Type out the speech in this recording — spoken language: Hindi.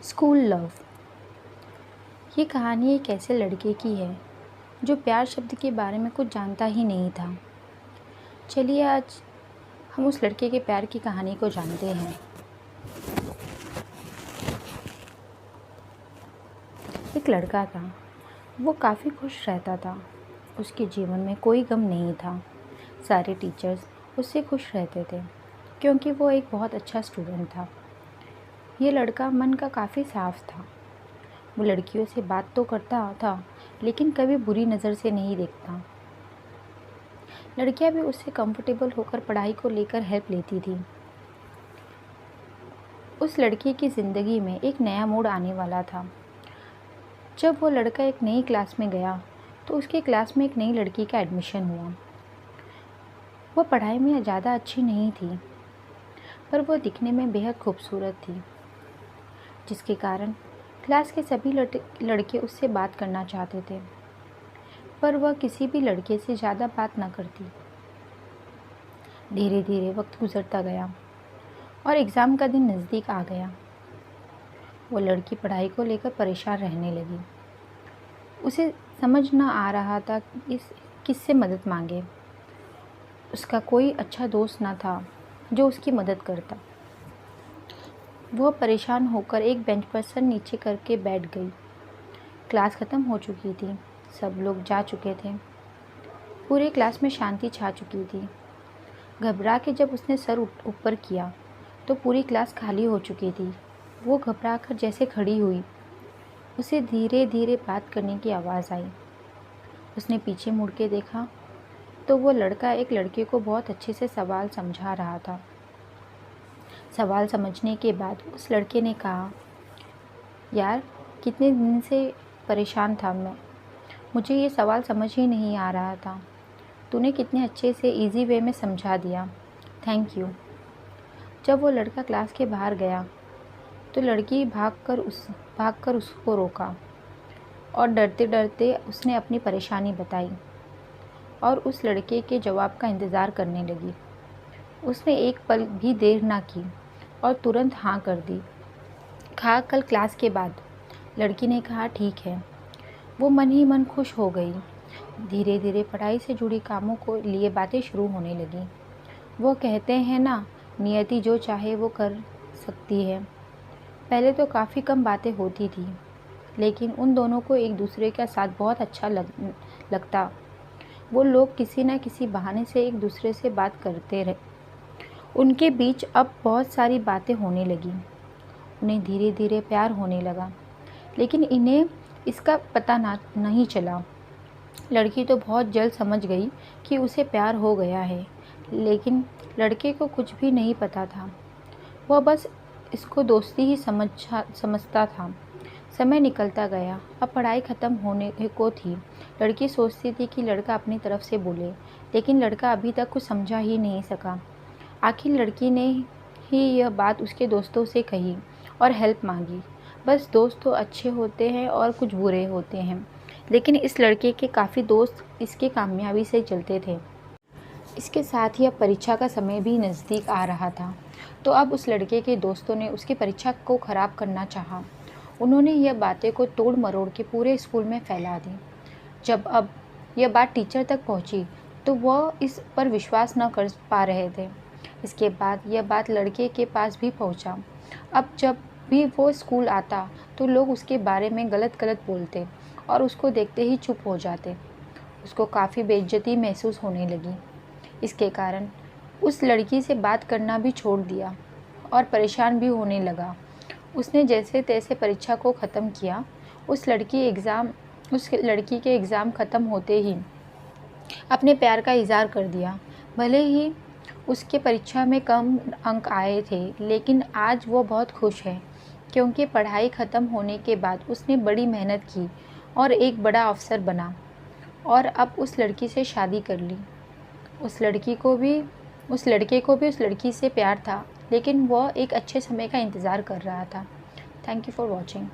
School love. ये कहानी एक ऐसे लड़के की है जो प्यार शब्द के बारे में कुछ जानता ही नहीं था। चलिए आज हम उस लड़के के प्यार की कहानी को जानते हैं। एक लड़का था, वो काफ़ी खुश रहता था। उसके जीवन में कोई गम नहीं था। सारे टीचर्स उससे खुश रहते थे क्योंकि वो एक बहुत अच्छा स्टूडेंट था। ये लड़का मन का काफ़ी साफ था। वो लड़कियों से बात तो करता था लेकिन कभी बुरी नज़र से नहीं देखता। लड़कियां भी उससे कंफर्टेबल होकर पढ़ाई को लेकर हेल्प लेती थी। उस लड़के की ज़िंदगी में एक नया मोड़ आने वाला था। जब वो लड़का एक नई क्लास में गया तो उसके क्लास में एक नई लड़की का एडमिशन हुआ। वो पढ़ाई में ज़्यादा अच्छी नहीं थी पर वो दिखने में बेहद खूबसूरत थी, जिसके कारण क्लास के सभी लड़के उससे बात करना चाहते थे, पर वह किसी भी लड़के से ज़्यादा बात न करती। धीरे धीरे वक्त गुजरता गया और एग्ज़ाम का दिन नज़दीक आ गया। वो लड़की पढ़ाई को लेकर परेशान रहने लगी। उसे समझ न आ रहा था किससे मदद मांगे। उसका कोई अच्छा दोस्त न था जो उसकी मदद करता। वह परेशान होकर एक बेंच पर सर नीचे करके बैठ गई। क्लास ख़त्म हो चुकी थी, सब लोग जा चुके थे। पूरे क्लास में शांति छा चुकी थी। घबरा के जब उसने सर ऊपर किया तो पूरी क्लास खाली हो चुकी थी। वो घबरा कर जैसे खड़ी हुई, उसे धीरे धीरे बात करने की आवाज़ आई। उसने पीछे मुड़ के देखा तो वो लड़का एक लड़के को बहुत अच्छे से सवाल समझा रहा था। सवाल समझने के बाद उस लड़के ने कहा, यार कितने दिन से परेशान था मैं, मुझे ये सवाल समझ ही नहीं आ रहा था। तूने कितने अच्छे से इजी वे में समझा दिया, थैंक यू। जब वो लड़का क्लास के बाहर गया तो लड़की भागकर उसको रोका और डरते डरते उसने अपनी परेशानी बताई और उस लड़के के जवाब का इंतज़ार करने लगी। उसने एक पल भी देर ना की और तुरंत हाँ कर दी। कल क्लास के बाद लड़की ने कहा ठीक है। वो मन ही मन खुश हो गई। धीरे धीरे पढ़ाई से जुड़ी कामों को लिए बातें शुरू होने लगी। वो कहते हैं ना, नियति जो चाहे वो कर सकती है। पहले तो काफ़ी कम बातें होती थी लेकिन उन दोनों को एक दूसरे का साथ बहुत अच्छा लगता। वो लोग किसी न किसी बहाने से एक दूसरे से बात करते रहे। उनके बीच अब बहुत सारी बातें होने लगी। उन्हें धीरे धीरे प्यार होने लगा लेकिन इन्हें इसका पता नहीं चला। लड़की तो बहुत जल्द समझ गई कि उसे प्यार हो गया है, लेकिन लड़के को कुछ भी नहीं पता था। वह बस इसको दोस्ती ही समझता था। समय निकलता गया। अब पढ़ाई ख़त्म होने को थी। लड़की सोचती थी कि लड़का अपनी तरफ से बोले, लेकिन लड़का अभी तक कुछ समझा ही नहीं सका। आखिर लड़की ने ही यह बात उसके दोस्तों से कही और हेल्प मांगी। बस दोस्त तो अच्छे होते हैं और कुछ बुरे होते हैं, लेकिन इस लड़के के काफ़ी दोस्त इसके कामयाबी से चलते थे। इसके साथ ही अब परीक्षा का समय भी नज़दीक आ रहा था, तो अब उस लड़के के दोस्तों ने उसकी परीक्षा को ख़राब करना चाहा। उन्होंने यह बातें को तोड़ मरोड़ के पूरे स्कूल में फैला दी। जब अब यह बात टीचर तक पहुंची तो वह इस पर विश्वास न कर पा रहे थे। इसके बाद यह बात लड़के के पास भी पहुंचा। अब जब भी वो स्कूल आता तो लोग उसके बारे में गलत बोलते और उसको देखते ही चुप हो जाते। उसको काफ़ी बेइज्जती महसूस होने लगी। इसके कारण उस लड़की से बात करना भी छोड़ दिया और परेशान भी होने लगा। उसने जैसे तैसे परीक्षा को ख़त्म किया। उस लड़की के एग्ज़ाम ख़त्म होते ही अपने प्यार का इज़हार कर दिया। भले ही उसके परीक्षा में कम अंक आए थे, लेकिन आज वो बहुत खुश है क्योंकि पढ़ाई ख़त्म होने के बाद उसने बड़ी मेहनत की और एक बड़ा अफसर बना और अब उस लड़की से शादी कर ली। उस लड़के को भी उस लड़की से प्यार था, लेकिन वह एक अच्छे समय का इंतज़ार कर रहा था। Thank you for watching.